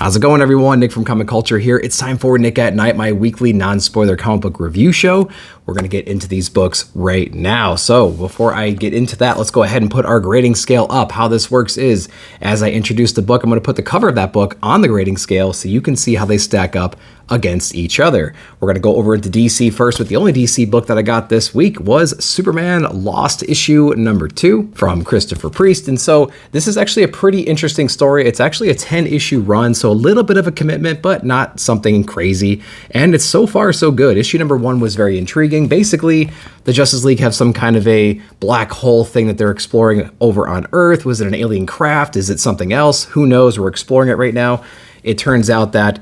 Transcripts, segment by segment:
How's it going, everyone? Nick from Comic Culture here. It's time for Nick at Night, my weekly non-spoiler comic book review show. We're going to get into these books right now. So before I get into that, let's go ahead and put our grading scale up. How this works is, as I introduce the book, I'm going to put the cover of that book on the grading scale so you can see how they stack up against each other. We're going to go over into DC first with the only DC book that I got this week was Superman Lost issue number 2 from Christopher Priest. And so this is actually a pretty interesting story. It's actually a 10-issue run, so a little bit of a commitment, but not something crazy. And it's so far so good. Issue number 1 was very intriguing. Basically, the Justice League have some kind of a black hole thing that they're exploring over on Earth. Was it an alien craft? Is it something else? Who knows? We're exploring it right now. It turns out that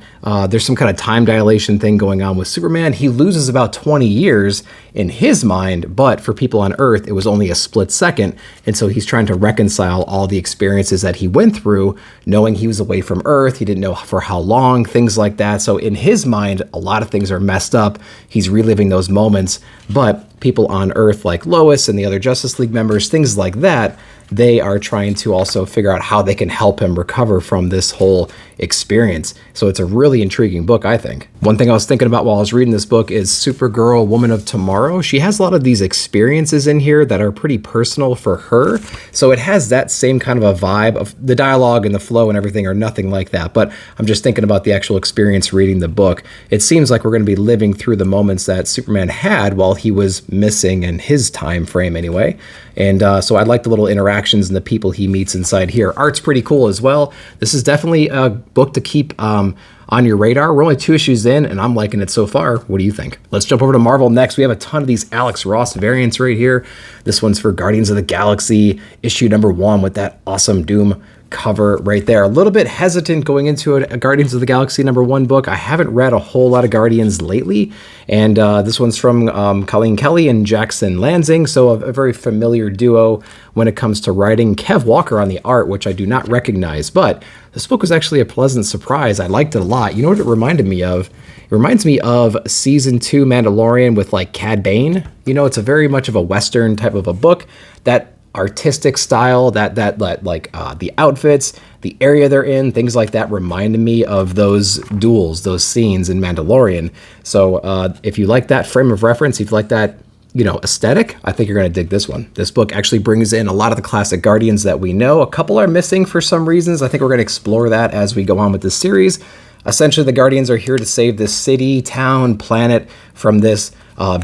there's some kind of time dilation thing going on with Superman. He loses about 20 years in his mind, but for people on Earth, it was only a split second. And so he's trying to reconcile all the experiences that he went through, knowing he was away from Earth. He didn't know for how long, things like that. So in his mind, a lot of things are messed up. He's reliving those moments, but people on Earth like Lois and the other Justice League members, things like that, they are trying to also figure out how they can help him recover from this whole experience. So it's a really intriguing book, I think. One thing I was thinking about while I was reading this book is Supergirl, Woman of Tomorrow. She has a lot of these experiences in here that are pretty personal for her. So it has that same kind of a vibe of the dialogue and the flow and everything are nothing like that. But I'm just thinking about the actual experience reading the book. It seems like we're going to be living through the moments that Superman had while he was missing in his time frame anyway. And so I like the little interactions and the people he meets inside here. Art's pretty cool as well. This is definitely a book to keep on your radar. We're only 2 issues in, and I'm liking it so far. What do you think? Let's jump over to Marvel next. We have a ton of these Alex Ross variants right here. This one's for Guardians of the Galaxy, issue number 1 with that awesome Doom cover right there. A little bit hesitant going into a Guardians of the Galaxy number 1 book. I haven't read a whole lot of Guardians lately, and this one's from Colleen Kelly and Jackson Lansing, so a very familiar duo when it comes to writing. Kev Walker on the art, which I do not recognize, but this book was actually a pleasant surprise. I liked it a lot. You know what it reminded me of? It reminds me of season 2 Mandalorian with like Cad Bane. You know, it's a very much of a Western type of a book. That artistic style, that the outfits, the area they're in, things like that reminded me of those duels, those scenes in Mandalorian. So if you like that frame of reference, if you like that, you know, aesthetic, I think you're going to dig this one. This book actually brings in a lot of the classic Guardians that we know. A couple are missing for some reasons. I think we're going to explore that as we go on with this series. Essentially, the Guardians are here to save this city, town, planet from this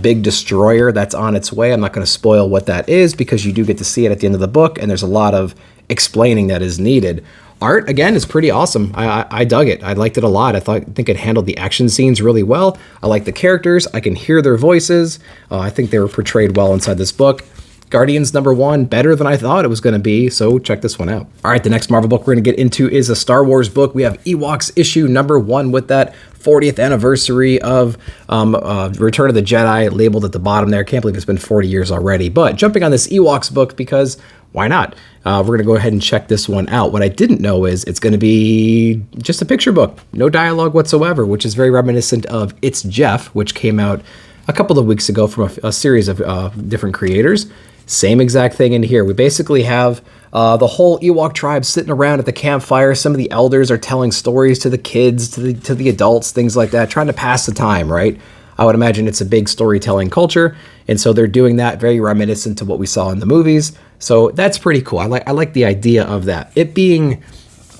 big destroyer that's on its way. I'm not going to spoil what that is because you do get to see it at the end of the book, and there's a lot of explaining that is needed. Art, again, is pretty awesome. I dug it. I liked it a lot. I think it handled the action scenes really well. I like the characters. I can hear their voices. I think they were portrayed well inside this book. Guardians number 1, better than I thought it was going to be, so check this one out. All right, the next Marvel book we're going to get into is a Star Wars book. We have Ewoks issue number 1 with that 40th anniversary of Return of the Jedi labeled at the bottom there. Can't believe it's been 40 years already, but jumping on this Ewoks book because why not? We're going to go ahead and check this one out. What I didn't know is it's going to be just a picture book, no dialogue whatsoever, which is very reminiscent of It's Jeff, which came out a couple of weeks ago from a series of different creators. Same exact thing in here. We basically have the whole Ewok tribe sitting around at the campfire. Some of the elders are telling stories to the kids, to the adults, things like that, trying to pass the time, right? I would imagine it's a big storytelling culture, and so they're doing that, very reminiscent to what we saw in the movies. So that's pretty cool. I like the idea of that. It being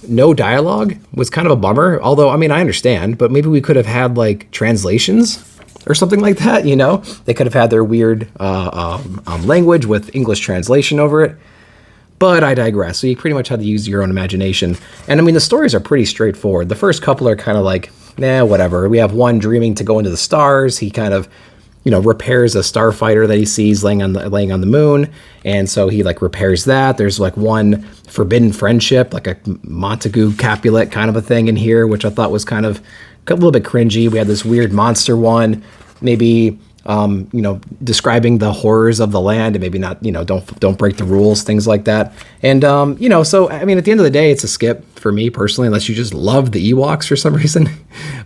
no dialogue was kind of a bummer, although, I mean, I understand, but maybe we could have had like translations or something like that, you know? They could have had their weird language with English translation over it. But I digress. So you pretty much had to use your own imagination. And I mean, the stories are pretty straightforward. The first couple are kind of like, nah, whatever. We have one dreaming to go into the stars. He kind of, you know, repairs a starfighter that he sees laying on the moon. And so he like repairs that. There's like one forbidden friendship, like a Montague Capulet kind of a thing in here, which I thought was kind of a little bit cringy. We had this weird monster one, maybe, you know, describing the horrors of the land and maybe not, you know, don't break the rules, things like that. And, you know, so, I mean, at the end of the day, it's a skip for me personally, unless you just love the Ewoks for some reason.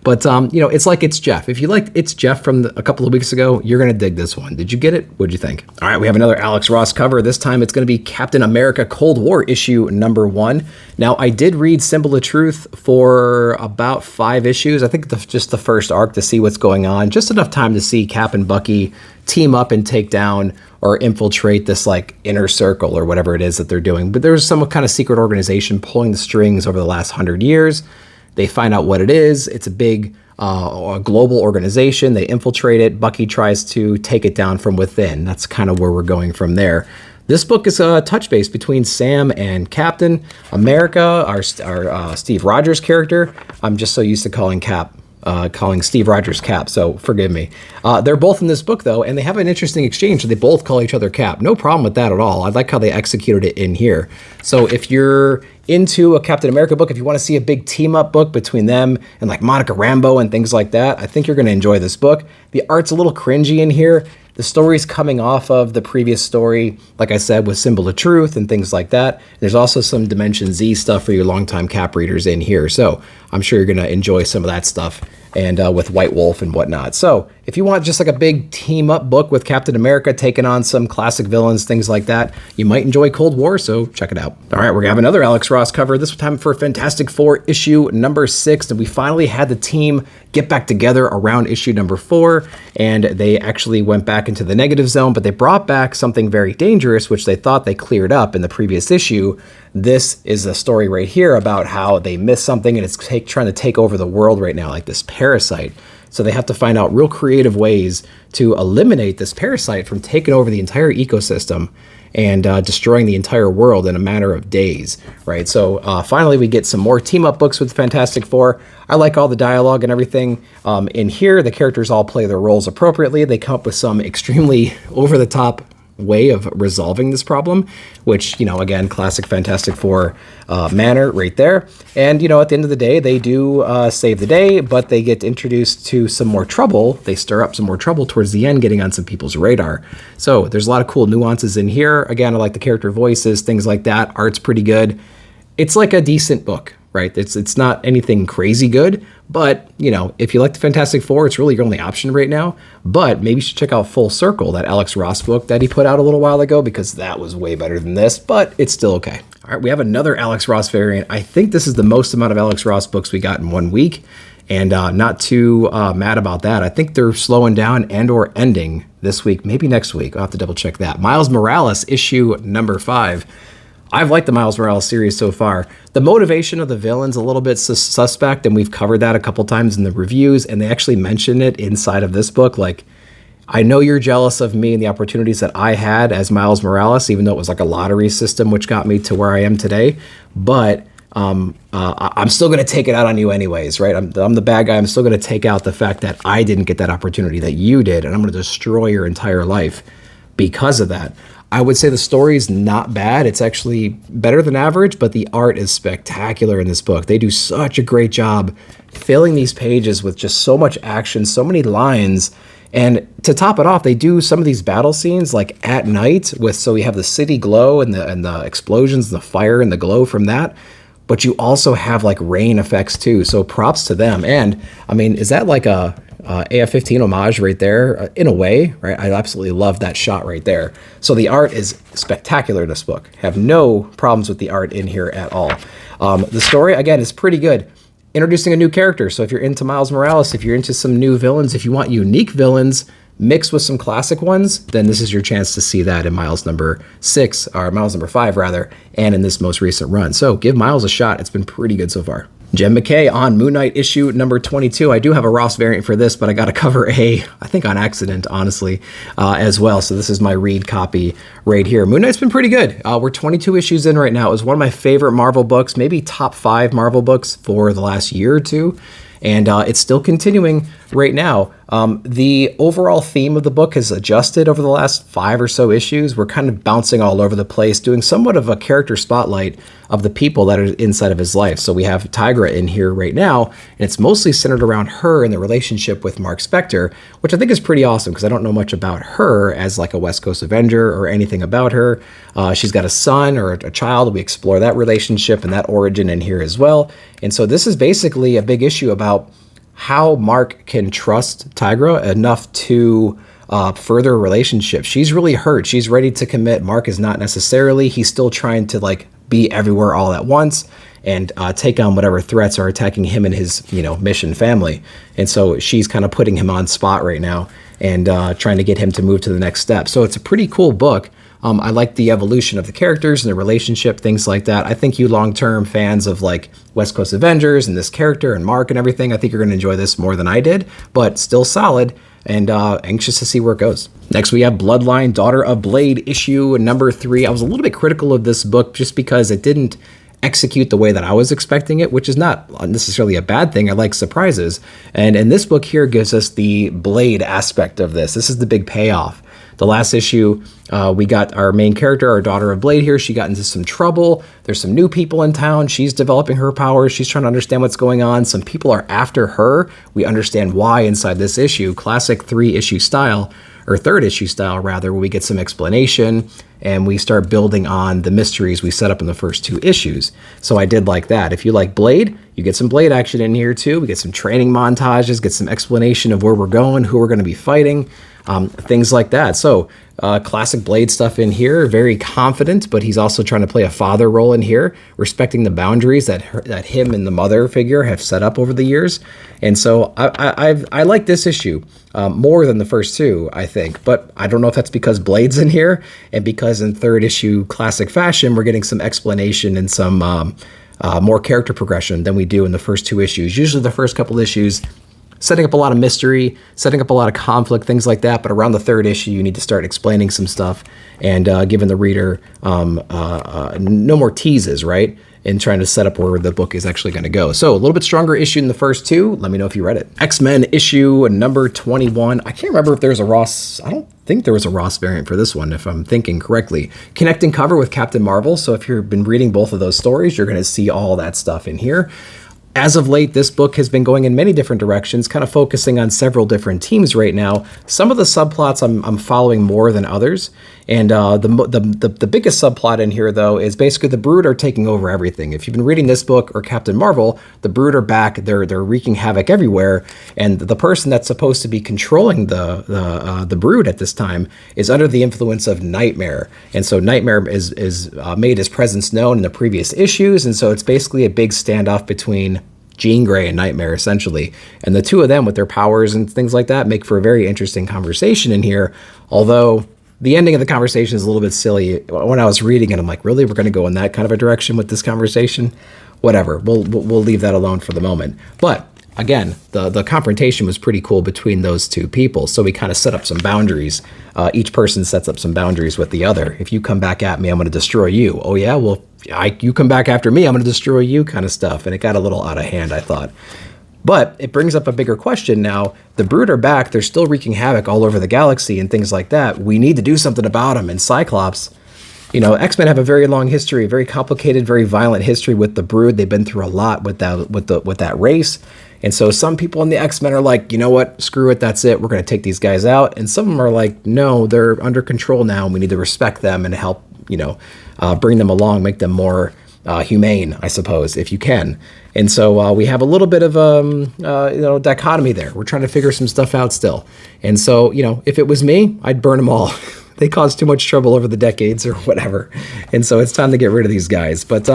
But, you know, it's like It's Jeff. If you liked It's Jeff from a couple of weeks ago, you're going to dig this one. Did you get it? What'd you think? All right, we have another Alex Ross cover. This time it's going to be Captain America Cold War issue number 1. Now, I did read Symbol of Truth for about 5 issues. I think just the first arc to see what's going on. Just enough time to see Cap and Bucky team up and take down or infiltrate this like inner circle or whatever it is that they're doing. But there's some kind of secret organization pulling the strings over the last 100 years. They find out what it is. It's a big global organization. They infiltrate it. Bucky tries to take it down from within. That's kind of where we're going from there. This book is a touch base between Sam and Captain America, our Steve Rogers character. I'm just so used to calling Steve Rogers Cap, so forgive me. They're both in this book, though, and they have an interesting exchange. They both call each other Cap. No problem with that at all. I like how they executed it in here. So if you're into a Captain America book, if you want to see a big team-up book between them and like Monica Rambeau and things like that, I think you're going to enjoy this book. The art's a little cringy in here. The story's coming off of the previous story, like I said, with Symbol of Truth and things like that. There's also some Dimension Z stuff for your longtime Cap readers in here. So I'm sure you're going to enjoy some of that stuff, and with White Wolf and whatnot. So if you want just like a big team up book with Captain America taking on some classic villains, things like that, you might enjoy Cold War, so check it out. All right, we're gonna have another Alex Ross cover, this time for Fantastic Four issue number 6, and we finally had the team get back together around issue number 4, and they actually went back into the negative zone, but they brought back something very dangerous, which they thought they cleared up in the previous issue. This is a story right here about how they missed something and it's trying to take over the world right now, like this parasite. So they have to find out real creative ways to eliminate this parasite from taking over the entire ecosystem and destroying the entire world in a matter of days, right? So finally we get some more team-up books with Fantastic Four. I like all the dialogue and everything in here. The characters all play their roles appropriately. They come up with some extremely over-the-top way of resolving this problem, which, you know, again, classic Fantastic Four manner right there. And, you know, at the end of the day, they do save the day, but they get introduced to some more trouble. They stir up some more trouble towards the end, getting on some people's radar. So there's a lot of cool nuances in here. Again, I like the character voices, things like that. Art's pretty good. It's like a decent book, right? It's not anything crazy good, but, you know, if you like the Fantastic Four, it's really your only option right now. But maybe you should check out Full Circle, that Alex Ross book that he put out a little while ago, because that was way better than this, but it's still okay. All right, we have another Alex Ross variant. I think this is the most amount of Alex Ross books we got in 1 week, and not too mad about that. I think they're slowing down and or ending this week, maybe next week. I'll have to double check that. Miles Morales, issue number 5. I've liked the Miles Morales series so far. The motivation of the villain's a little bit suspect, and we've covered that a couple times in the reviews, and they actually mention it inside of this book. Like, I know you're jealous of me and the opportunities that I had as Miles Morales, even though it was like a lottery system, which got me to where I am today. But I'm still going to take it out on you anyways, right? I'm the bad guy. I'm still going to take out the fact that I didn't get that opportunity that you did, and I'm going to destroy your entire life because of that. I would say the story's not bad. It's actually better than average, but the art is spectacular in this book. They do such a great job filling these pages with just so much action, so many lines. And to top it off, they do some of these battle scenes like at night so we have the city glow and the explosions and the fire and the glow from that. But you also have like rain effects too. So props to them. And I mean, is that like a AF-15 homage right there, in a way, right? I absolutely love that shot right there. So the art is spectacular in this book. Have no problems with the art in here at all. The story, again, is pretty good. Introducing a new character. So if you're into Miles Morales, if you're into some new villains, if you want unique villains mixed with some classic ones, then this is your chance to see that in Miles number 6, or Miles number 5 rather, and in this most recent run. So give Miles a shot. It's been pretty good so far. Jen McKay on Moon Knight issue number 22. I do have a Ross variant for this, but I got to cover I think on accident, honestly, as well. So this is my read copy right here. Moon Knight's been pretty good. We're 22 issues in right now. It was one of my favorite Marvel books, maybe top 5 Marvel books for the last year or two. And it's still continuing. right now. The overall theme of the book has adjusted over the last 5 or so issues. We're kind of bouncing all over the place, doing somewhat of a character spotlight of the people that are inside of his life. So we have Tigra in here right now, and it's mostly centered around her and the relationship with Mark Spector, which I think is pretty awesome because I don't know much about her as like a West Coast Avenger or anything about her. She's got a son or a child. We explore that relationship and that origin in here as well. And so this is basically a big issue about how Mark can trust Tigra enough to further a relationship. She's really hurt. She's ready to commit. Mark is not necessarily. He's still trying to like be everywhere all at once and take on whatever threats are attacking him and his, mission family. And so she's kind of putting him on spot right now and trying to get him to move to the next step. So it's a pretty cool book. I like the evolution of the characters and the relationship, things like that. I think you long-term fans of like West Coast Avengers and this character and Mark and everything, I think you're going to enjoy this more than I did, but still solid and anxious to see where it goes. Next, we have Bloodline, Daughter of Blade, issue number 3. I was a little bit critical of this book just because it didn't execute the way that I was expecting it, which is not necessarily a bad thing. I like surprises. And this book here gives us the Blade aspect of this. This is the big payoff. The last issue, we got our main character, our Daughter of Blade here. She got into some trouble. There's some new people in town. She's developing her powers. She's trying to understand what's going on. Some people are after her. We understand why inside this issue. Classic 3-issue style, or 3rd issue style rather, where we get some explanation and we start building on the mysteries we set up in the first 2 issues. So I did like that. If you like Blade, you get some Blade action in here too. We get some training montages, get some explanation of where we're going, who we're going to be fighting. Things like that. So classic Blade stuff in here, very confident, but he's also trying to play a father role in here, respecting the boundaries that him and the mother figure have set up over the years. And so I like this issue more than the first 2, I think, but I don't know if that's because Blade's in here and because in 3rd issue classic fashion, we're getting some explanation and some more character progression than we do in the first 2 issues. Usually the first couple issues setting up a lot of mystery, setting up a lot of conflict, things like that. But around the 3rd issue, you need to start explaining some stuff and giving the reader no more teases, right? And trying to set up where the book is actually going to go. So a little bit stronger issue than the first 2. Let me know if you read it. X-Men issue number 21. I can't remember if there's a Ross. I don't think there was a Ross variant for this one, if I'm thinking correctly. Connecting cover with Captain Marvel. So if you've been reading both of those stories, you're going to see all that stuff in here. As of late, this book has been going in many different directions, kind of focusing on several different teams right now. Some of the subplots I'm following more than others. And the biggest subplot in here, though, is basically the Brood are taking over everything. If you've been reading this book or Captain Marvel, the Brood are back. They're wreaking havoc everywhere. And the person that's supposed to be controlling the Brood at this time is under the influence of Nightmare. And so Nightmare is made his presence known in the previous issues. And so it's basically a big standoff between Jean Grey and Nightmare, essentially. And the 2 of them with their powers and things like that make for a very interesting conversation in here. Although the ending of the conversation is a little bit silly. When I was reading it, I'm like, really? We're going to go in that kind of a direction with this conversation? Whatever. We'll leave that alone for the moment. But again, the confrontation was pretty cool between those 2 people. So we kind of set up some boundaries. Each person sets up some boundaries with the other. If you come back at me, I'm going to destroy you. Oh yeah? Well, you come back after me, I'm going to destroy you kind of stuff. And it got a little out of hand, I thought. But it brings up a bigger question now. The Brood are back. They're still wreaking havoc all over the galaxy and things like that. We need to do something about them. And Cyclops, X-Men have a very long history, very complicated, very violent history with the Brood. They've been through a lot with that race. And so some people in the X-Men are like, you know what, screw it, that's it. We're going to take these guys out. And some of them are like, no, they're under control now. And we need to respect them and help, bring them along, make them more humane, I suppose, if you can. And so we have a little bit of dichotomy there. We're trying to figure some stuff out still. And so, if it was me, I'd burn them all. They caused too much trouble over the decades or whatever. And so it's time to get rid of these guys. But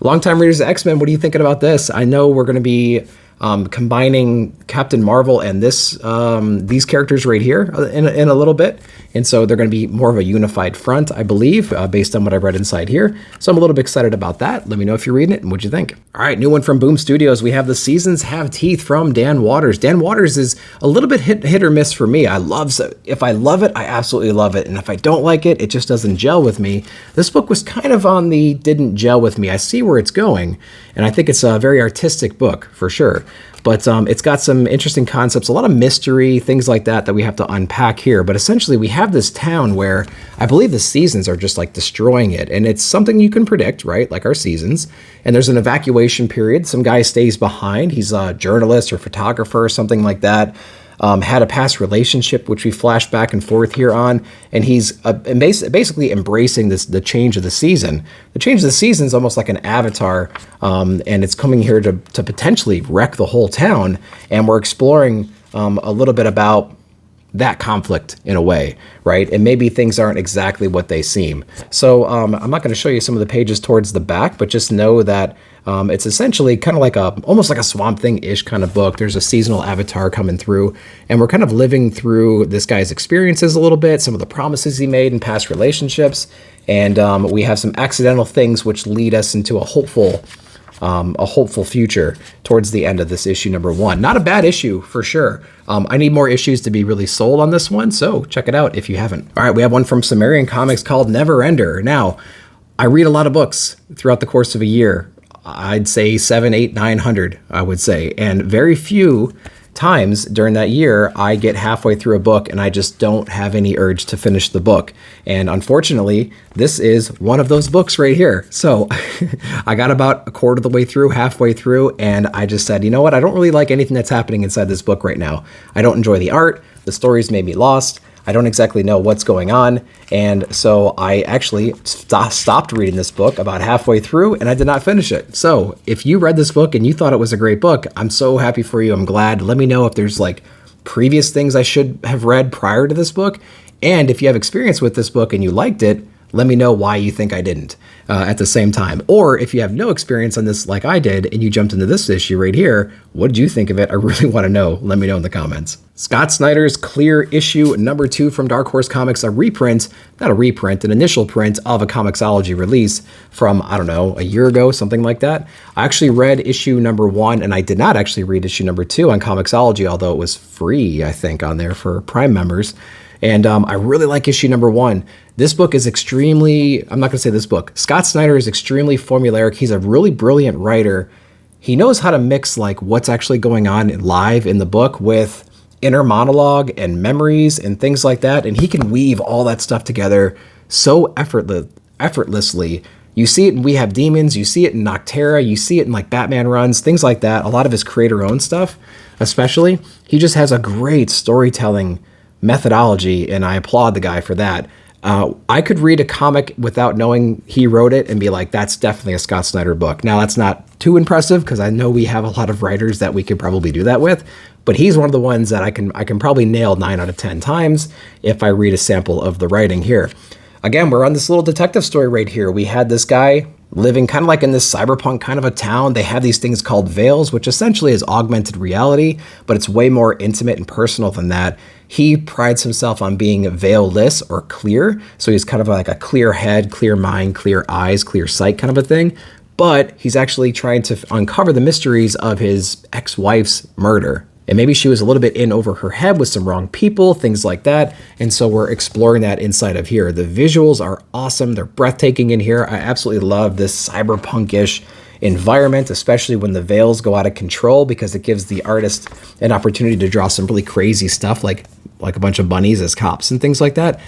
longtime readers of X-Men, what are you thinking about this? I know we're going to be combining Captain Marvel and these characters right here in a little bit. And so they're going to be more of a unified front, I believe, based on what I've read inside here. So I'm a little bit excited about that. Let me know if you're reading it and what you think. All right, new one from Boom Studios. We have The Seasons Have Teeth from Dan Waters. Dan Waters is a little bit hit or miss for me. If I love it, I absolutely love it. And if I don't like it, it just doesn't gel with me. This book was kind of on the didn't gel with me. I see where it's going, and I think it's a very artistic book for sure. But it's got some interesting concepts, a lot of mystery, things like that we have to unpack here. But essentially, we have this town where I believe the seasons are just like destroying it. And it's something you can predict, right? Like our seasons. And there's an evacuation period. Some guy stays behind. He's a journalist or photographer or something like that. Had a past relationship, which we flash back and forth here on, and he's basically embracing the change of the season. The change of the season is almost like an avatar, and it's coming here to potentially wreck the whole town, and we're exploring a little bit about that conflict in a way, right? And maybe things aren't exactly what they seem. So I'm not going to show you some of the pages towards the back, but just know that it's essentially kind of like almost like a Swamp Thing-ish kind of book. There's a seasonal avatar coming through, and we're kind of living through this guy's experiences a little bit, some of the promises he made in past relationships, and we have some accidental things which lead us into a hopeful future towards the end of this issue number 1. Not a bad issue for sure. I need more issues to be really sold on this one, so check it out if you haven't. All right, we have one from Sumerian Comics called Neverender. Now, I read a lot of books throughout the course of a year. I'd say 700, 800, 900, I would say, and very few times during that year, I get halfway through a book and I just don't have any urge to finish the book. And unfortunately, this is one of those books right here. So I got about a quarter of the way through, halfway through, and I just said, you know what? I don't really like anything that's happening inside this book right now. I don't enjoy the art. The stories made me lost. I don't exactly know what's going on. And so I actually stopped reading this book about halfway through and I did not finish it. So if you read this book and you thought it was a great book, I'm so happy for you. I'm glad. Let me know if there's like previous things I should have read prior to this book. And if you have experience with this book and you liked it, let me know why you think I didn't at the same time. Or if you have no experience on this like I did and you jumped into this issue right here, what did you think of it? I really want to know. Let me know in the comments. Scott Snyder's Clear issue number 2 from Dark Horse Comics, a reprint, not a reprint, an initial print of a Comixology release from, I don't know, a year ago, something like that. I actually read issue number 1 and I did not actually read issue number 2 on Comixology, although it was free, I think, on there for Prime members. And I really like issue number 1. This book is extremely, I'm not going to say this book, Scott Snyder is extremely formulaic. He's a really brilliant writer. He knows how to mix like what's actually going on live in the book with inner monologue and memories and things like that. And he can weave all that stuff together so effortlessly. You see it in We Have Demons, you see it in Noctera, you see it in like Batman runs, things like that. A lot of his creator-owned stuff, especially. He just has a great storytelling methodology, and I applaud the guy for that. I could read a comic without knowing he wrote it and be like, that's definitely a Scott Snyder book. Now, that's not too impressive because I know we have a lot of writers that we could probably do that with, but he's one of the ones that I can probably nail 9 out of 10 times if I read a sample of the writing here. Again, we're on this little detective story right here. We had this guy living kind of like in this cyberpunk kind of a town. They have these things called veils, which essentially is augmented reality, but it's way more intimate and personal than that. He prides himself on being veil-less or clear. So he's kind of like a clear head, clear mind, clear eyes, clear sight kind of a thing. But he's actually trying to uncover the mysteries of his ex-wife's murder. And maybe she was a little bit in over her head with some wrong people, things like that. And so we're exploring that inside of here. The visuals are awesome. They're breathtaking in here. I absolutely love this cyberpunk-ish environment, especially when the veils go out of control, because it gives the artist an opportunity to draw some really crazy stuff like a bunch of bunnies as cops and things like that.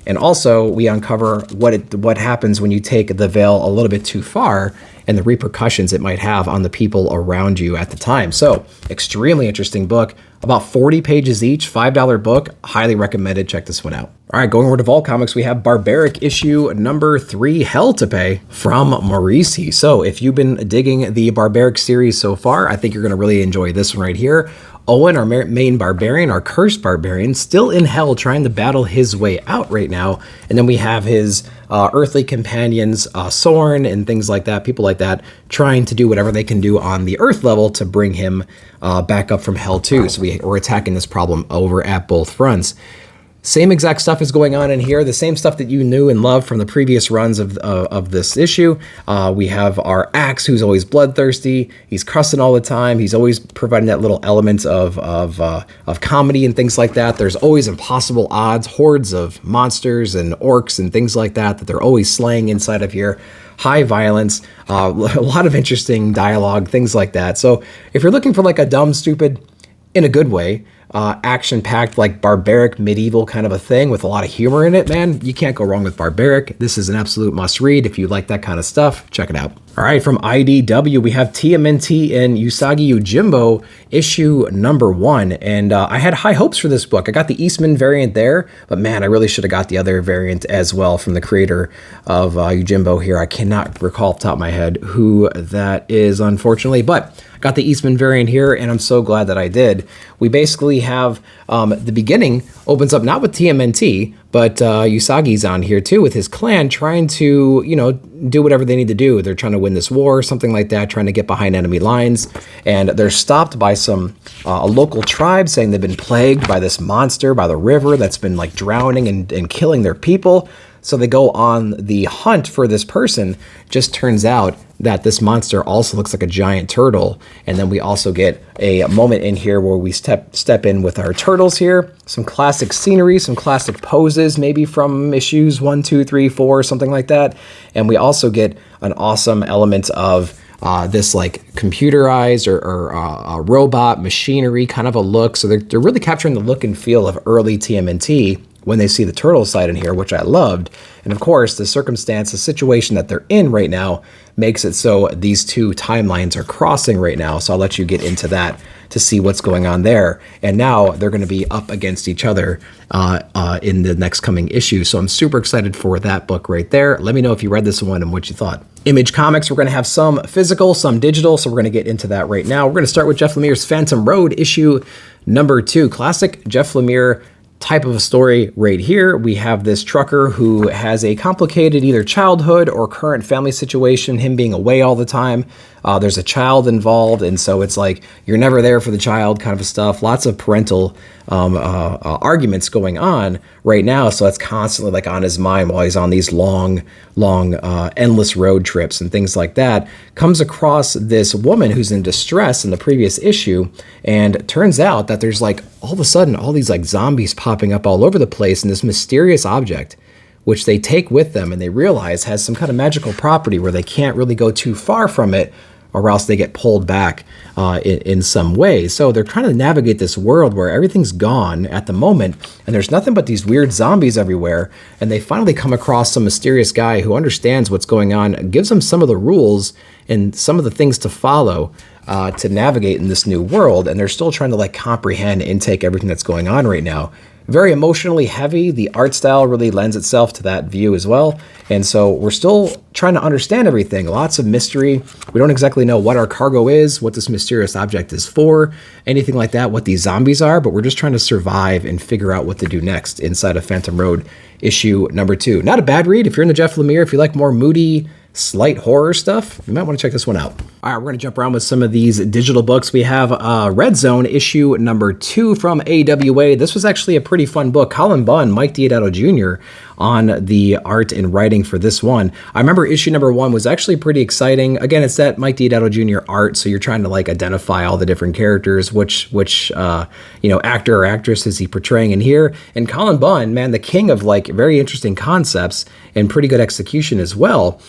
And also we uncover what happens when you take the veil a little bit too far and the repercussions it might have on the people around you at the time. So extremely interesting book, about 40 pages each, $5 book, highly recommended. Check this one out. All right, going over to Vault Comics, we have Barbaric issue number 3, Hell to Pay from Morisi. So if you've been digging the Barbaric series so far, I think you're gonna really enjoy this one right here. Owen, our main barbarian, our cursed barbarian, still in hell trying to battle his way out right now. And then we have his earthly companions, Soren and things like that, people like that, trying to do whatever they can do on the earth level to bring him back up from hell too. So we're attacking this problem over at both fronts. Same exact stuff is going on in here, the same stuff that you knew and loved from the previous runs of this issue. We have our Axe, who's always bloodthirsty. He's cussing all the time. He's always providing that little element of comedy and things like that. There's always impossible odds, hordes of monsters and orcs and things like that they're always slaying inside of here. high violence, a lot of interesting dialogue, things like that. So if you're looking for like a dumb, stupid, in a good way, action-packed, like barbaric, medieval kind of a thing with a lot of humor in it, man, you can't go wrong with Barbaric. This is an absolute must-read. If you like that kind of stuff, check it out. All right, from IDW, we have TMNT and Usagi Yojimbo, issue number 1. And I had high hopes for this book. I got the Eastman variant there, but man, I really should have got the other variant as well from the creator of Yojimbo here. I cannot recall off the top of my head who that is, unfortunately, but got the Eastman variant here, and I'm so glad that I did. We basically have the beginning opens up not with TMNT, but Usagi's on here too with his clan trying to, you know, do whatever they need to do. They're trying to win this war, something like that, trying to get behind enemy lines. And they're stopped by some a local tribe saying they've been plagued by this monster by the river that's been like drowning and killing their people. So they go on the hunt for this person. Just turns out that this monster also looks like a giant turtle. And then we also get a moment in here where we step in with our turtles here. Some classic scenery, some classic poses, maybe from issues 1, 2, 3, 4, something like that. And we also get an awesome element of this like computerized or robot machinery kind of a look. So they're really capturing the look and feel of early TMNT when they see the turtle side in here, which I loved. And of course, the circumstance, the situation that they're in right now makes it so these two timelines are crossing right now. So I'll let you get into that to see what's going on there. And now they're going to be up against each other in the next coming issue. So I'm super excited for that book right there. Let me know if you read this one and what you thought. Image Comics, we're going to have some physical, some digital, so we're going to get into that right now. We're going to start with Jeff Lemire's Phantom Road, issue number 2. Classic Jeff Lemire type of a story right here. We have this trucker who has a complicated either childhood or current family situation, him being away all the time. There's a child involved, and so it's like you're never there for the child kind of stuff. Lots of parental arguments going on right now, so that's constantly like on his mind while he's on these long, endless road trips and things like that. Comes across this woman who's in distress in the previous issue, and it turns out that there's like all of a sudden all these like zombies popping up all over the place, and this mysterious object which they take with them and they realize has some kind of magical property where they can't really go too far from it or else they get pulled back in some way. So they're trying to navigate this world where everything's gone at the moment and there's nothing but these weird zombies everywhere. And they finally come across some mysterious guy who understands what's going on, gives them some of the rules and some of the things to follow to navigate in this new world. And they're still trying to like comprehend and intake everything that's going on right now. Very emotionally heavy. The art style really lends itself to that view as well. And so we're still trying to understand everything. Lots of mystery. We don't exactly know what our cargo is, what this mysterious object is for, anything like that, what these zombies are, but we're just trying to survive and figure out what to do next inside of Phantom Road issue number 2. Not a bad read. If you're in the Jeff Lemire, if you like more moody, slight horror stuff, you might want to check this one out. All right, we're going to jump around with some of these digital books. We have Red Zone issue number 2 from AWA. This was actually a pretty fun book. Colin Bunn, Mike Diodato Jr. on the art and writing for this one. I remember issue number 1 was actually pretty exciting. Again, it's that Mike Diodato Jr. art, so you're trying to like identify all the different characters, which actor or actress is he portraying in here. And Colin Bunn, man, the king of like very interesting concepts and pretty good execution as well,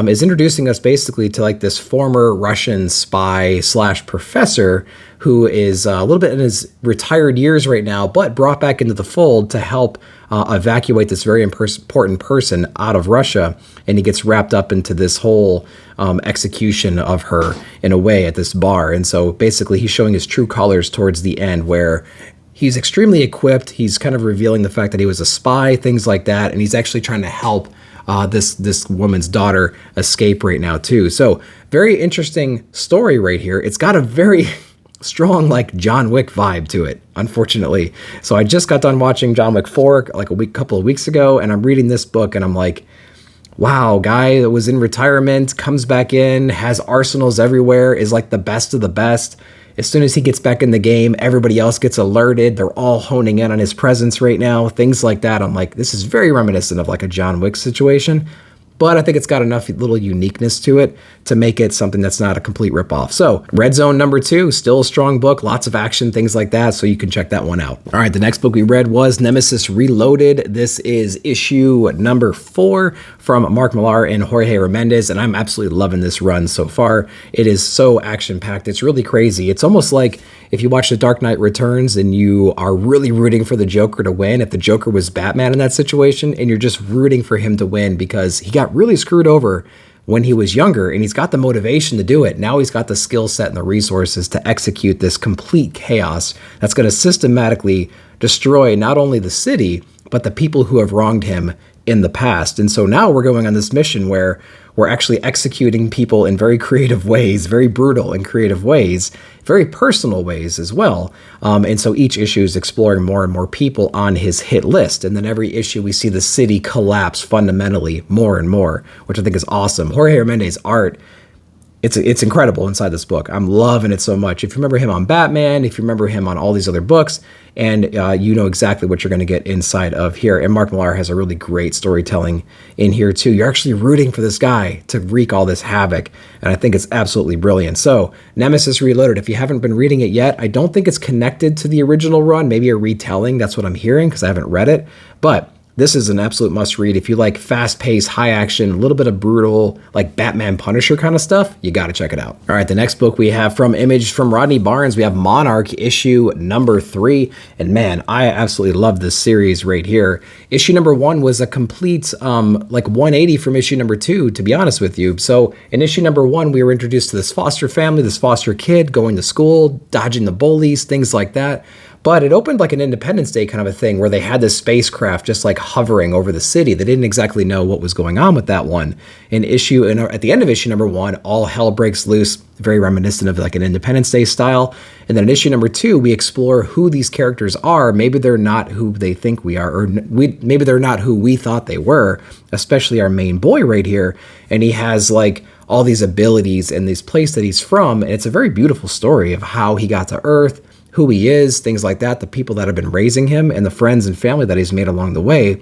is introducing us basically to like this former Russian spy / professor who is a little bit in his retired years right now, but brought back into the fold to help evacuate this very important person out of Russia. And he gets wrapped up into this whole execution of her in a way at this bar. And so basically he's showing his true colors towards the end where he's extremely equipped. He's kind of revealing the fact that he was a spy, things like that. And he's actually trying to help this woman's daughter escape right now too. So very interesting story right here. It's got a very strong like John Wick vibe to it, unfortunately. So I just got done watching John Wick 4 like couple of weeks ago, and I'm reading this book and I'm like, wow, guy that was in retirement comes back in, has arsenals everywhere, is like the best of the best. As soon as he gets back in the game, everybody else gets alerted. They're all honing in on his presence right now, things like that. I'm like, this is very reminiscent of like a John Wick situation. but I think it's got enough little uniqueness to it to make it something that's not a complete ripoff. So Red Zone #2, still a strong book, lots of action, things like that, so you can check that one out. All right, the next book we read was Nemesis Reloaded. This is issue #4 from Mark Millar and Jorge Remendez, and I'm absolutely loving this run so far. It is so action-packed. It's really crazy. It's almost like if you watch The Dark Knight Returns and you are really rooting for the Joker to win, if the Joker was Batman in that situation, and you're just rooting for him to win because he got really screwed over when he was younger, and he's got the motivation to do it. Now he's got the skill set and the resources to execute this complete chaos that's going to systematically destroy not only the city, but the people who have wronged him in the past. And so now we're going on this mission where we're actually executing people in very creative ways, very brutal and creative ways, very personal ways as well. And so each issue is exploring more and more people on his hit list. And then every issue we see the city collapse fundamentally more and more, which I think is awesome. Jorge Remendez's art, it's incredible inside this book. I'm loving it so much. If you remember him on Batman, if you remember him on all these other books, and you know exactly what you're going to get inside of here. And Mark Millar has a really great storytelling in here too. You're actually rooting for this guy to wreak all this havoc, and I think it's absolutely brilliant. So Nemesis Reloaded, if you haven't been reading it yet, I don't think it's connected to the original run, maybe a retelling. That's what I'm hearing because I haven't read it, but this is an absolute must read. If you like fast-paced, high action, a little bit of brutal, like Batman Punisher kind of stuff, you got to check it out. All right, the next book we have from Image from Rodney Barnes, we have Monarch issue #3. And man, I absolutely love this series right here. Issue #1 was a complete like 180 from issue #2, to be honest with you. So in issue #1, we were introduced to this foster family, this foster kid going to school, dodging the bullies, things like that. But it opened like an Independence Day kind of a thing where they had this spacecraft just like hovering over the city. They didn't exactly know what was going on with that one. At the end of issue #1, all hell breaks loose, very reminiscent of like an Independence Day style. And then in issue #2, we explore who these characters are. Maybe they're not who they think we are, or maybe they're not who we thought they were, especially our main boy right here. And he has like all these abilities in this place that he's from. And it's a very beautiful story of how he got to Earth, who he is, things like that, the people that have been raising him, and the friends and family that he's made along the way.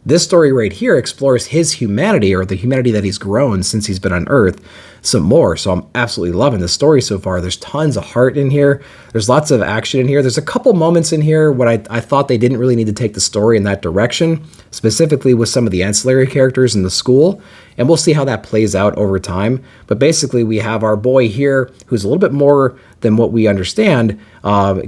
This story right here explores his humanity, or the humanity that he's grown since he's been on Earth, some more. So I'm absolutely loving this story so far. There's tons of heart in here. There's lots of action in here. There's a couple moments in here when I thought they didn't really need to take the story in that direction, specifically with some of the ancillary characters in the school. And we'll see how that plays out over time. But basically, we have our boy here who's a little bit more than what we understand,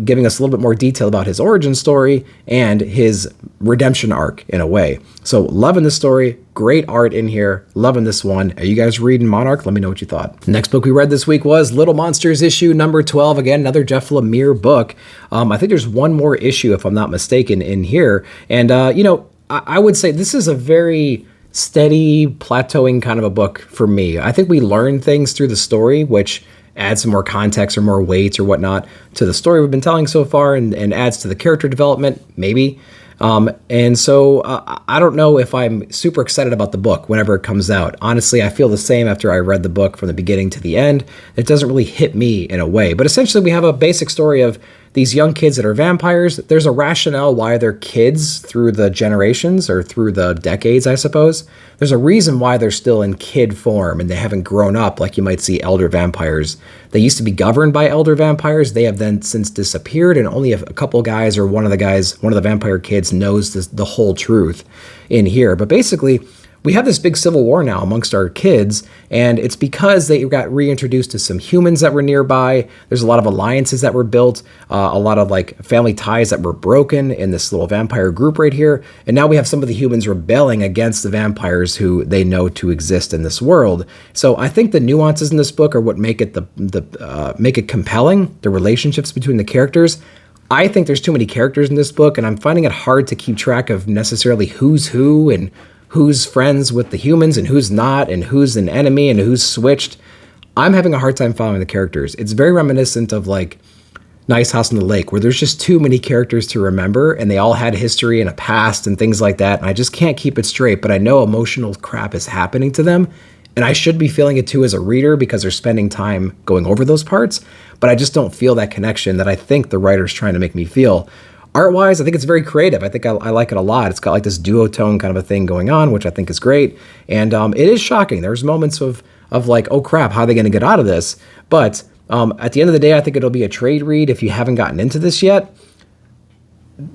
giving us a little bit more detail about his origin story and his redemption arc in a way. So loving this story, great art in here, loving this one. Are you guys reading Monarch? Let me know what you thought. Next book we read this week was Little Monsters issue #12. Again, another Jeff Lemire book. I think there's one more issue, if I'm not mistaken, in here. And, I would say this is a very steady, plateauing kind of a book for me. I think we learn things through the story, which adds some more context or more weight or whatnot to the story we've been telling so far, and adds to the character development, maybe. And so I don't know if I'm super excited about the book whenever it comes out. Honestly, I feel the same after I read the book from the beginning to the end. It doesn't really hit me in a way. But essentially, we have a basic story of these young kids that are vampires. There's a rationale why they're kids through the generations, or through the decades, I suppose. There's a reason why they're still in kid form and they haven't grown up like you might see elder vampires. They used to be governed by elder vampires. They have then since disappeared, and only a couple guys, or one of the vampire kids, knows the whole truth in here. But basically, we have this big civil war now amongst our kids, and it's because they got reintroduced to some humans that were nearby. There's a lot of alliances that were built, a lot of like family ties that were broken in this little vampire group right here. And now we have some of the humans rebelling against the vampires who they know to exist in this world. So I think the nuances in this book are what make it make it compelling, the relationships between the characters. I think there's too many characters in this book, and I'm finding it hard to keep track of necessarily who's who, and who's friends with the humans and who's not, and who's an enemy and who's switched. I'm having a hard time following the characters. It's very reminiscent of like Nice House on the Lake, where there's just too many characters to remember, and they all had history and a past and things like that, and I just can't keep it straight. But I know emotional crap is happening to them, and I should be feeling it too as a reader because they're spending time going over those parts, but I just don't feel that connection that I think the writer's trying to make me feel. Art-wise, I think it's very creative. I think I like it a lot. It's got like this duotone kind of a thing going on, which I think is great. And it is shocking. There's moments of like, oh crap, how are they going to get out of this? But at the end of the day, I think it'll be a trade read if you haven't gotten into this yet.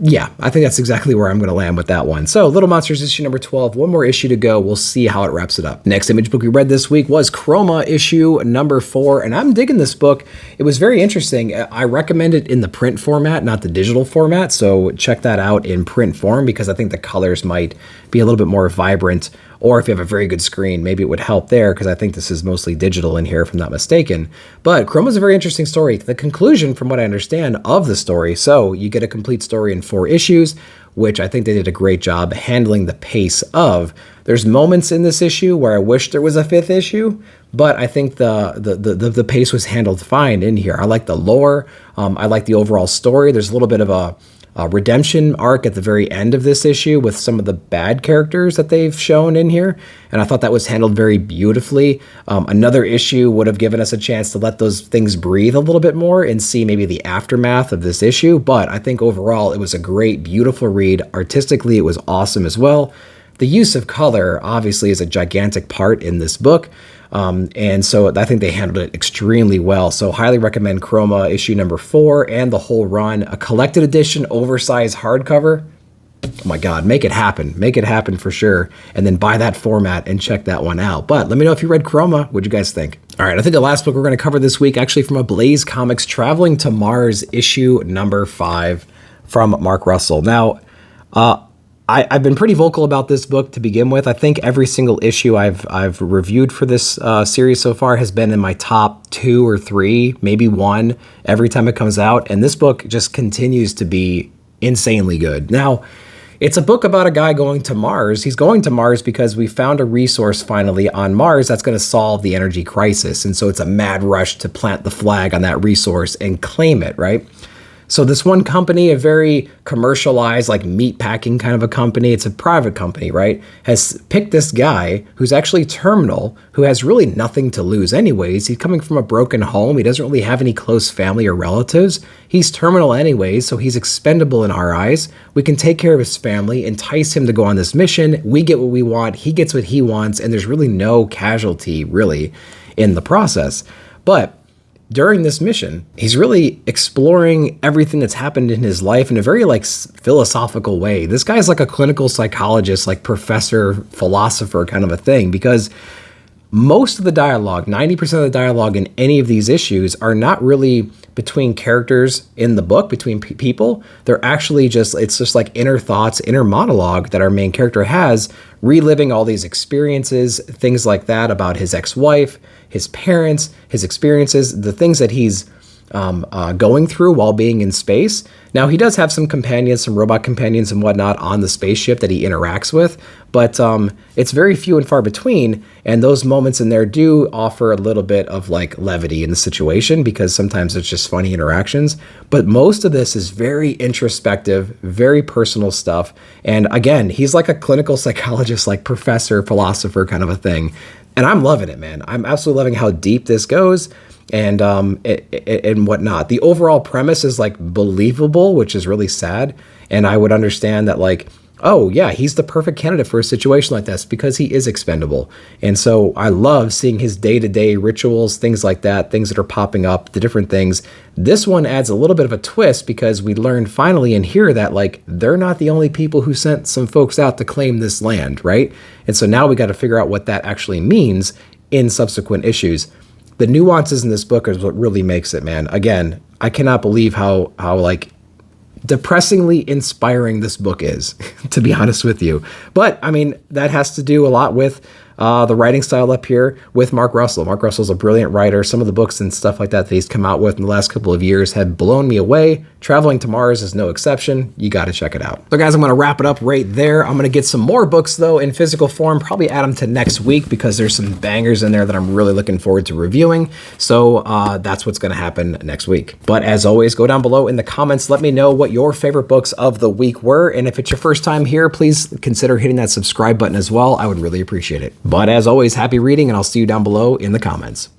Yeah, I think that's exactly where I'm going to land with that one. So, Little Monsters issue number 12, one more issue to go. We'll see how it wraps it up. Next image book we read this week was Chroma issue number 4, and I'm digging this book. It was very interesting. I recommend it in the print format, not the digital format, so check that out in print form because I think the colors might be a little bit more vibrant, or if you have a very good screen, maybe it would help there because I think this is mostly digital in here if I'm not mistaken. But Chroma's a very interesting story. The conclusion, from what I understand, of the story, so you get a complete story in 4 issues, which I think they did a great job handling the pace of. There's moments in this issue where I wish there was a 5th issue, but I think the pace was handled fine in here. I like the lore. I like the overall story. There's a little bit of a redemption arc at the very end of this issue with some of the bad characters that they've shown in here, and I thought that was handled very beautifully. Another issue would have given us a chance to let those things breathe a little bit more and see maybe the aftermath of this issue, but I think overall it was a great, beautiful read. Artistically, it was awesome as well. The use of color obviously is a gigantic part in this book. And so I think they handled it extremely well. So highly recommend Chroma issue number 4 and the whole run. A collected edition, oversized hardcover. Oh my God, make it happen. Make it happen for sure. And then buy that format and check that one out. But let me know if you read Chroma. What'd you guys think? All right, I think the last book we're going to cover this week, actually from a Blaze Comics, Traveling to Mars issue number 5 from Mark Russell. Now, I've been pretty vocal about this book to begin with. I think every single issue I've reviewed for this series so far has been in my top 2 or 3, maybe 1 every time it comes out. And this book just continues to be insanely good. Now, it's a book about a guy going to Mars. He's going to Mars because we found a resource finally on Mars that's going to solve the energy crisis. And so it's a mad rush to plant the flag on that resource and claim it, right? So this one company, a very commercialized, like meat packing kind of a company, it's a private company, right, has picked this guy who's actually terminal, who has really nothing to lose anyways. He's coming from a broken home. He doesn't really have any close family or relatives. He's terminal anyways, so he's expendable in our eyes. We can take care of his family, entice him to go on this mission. We get what we want. He gets what he wants, and there's really no casualty, really, in the process. But during this mission, he's really exploring everything that's happened in his life in a very like philosophical way. This guy's like a clinical psychologist, like professor, philosopher kind of a thing, because most of the dialogue, 90% of the dialogue in any of these issues are not really between characters in the book, between people. They're actually just, it's just like inner thoughts, inner monologue that our main character has, reliving all these experiences, things like that about his ex-wife, his parents, his experiences, the things that he's going through while being in space. Now, he does have some companions, some robot companions and whatnot on the spaceship that he interacts with, but it's very few and far between, and those moments in there do offer a little bit of like levity in the situation because sometimes it's just funny interactions, but most of this is very introspective, very personal stuff, and again, he's like a clinical psychologist, like professor, philosopher kind of a thing, and I'm loving it, man. I'm absolutely loving how deep this goes. And whatnot. The overall premise is like believable, which is really sad. And I would understand that like, oh yeah, he's the perfect candidate for a situation like this because he is expendable. And so I love seeing his day-to-day rituals, things like that, things that are popping up, the different things. This one adds a little bit of a twist because we learn finally in here that like, they're not the only people who sent some folks out to claim this land, right? And so now we got to figure out what that actually means in subsequent issues. The nuances in this book is what really makes it, man. Again, I cannot believe how like depressingly inspiring this book is, to be honest with you. But I mean, that has to do a lot with the writing style up here with Mark Russell. Mark Russell's a brilliant writer. Some of the books and stuff like that he's come out with in the last couple of years have blown me away. Traveling to Mars is no exception. You got to check it out. So guys, I'm going to wrap it up right there. I'm going to get some more books though in physical form, probably add them to next week because there's some bangers in there that I'm really looking forward to reviewing. So that's what's going to happen next week. But as always, go down below in the comments. Let me know what your favorite books of the week were. And if it's your first time here, please consider hitting that subscribe button as well. I would really appreciate it. But as always, happy reading, and I'll see you down below in the comments.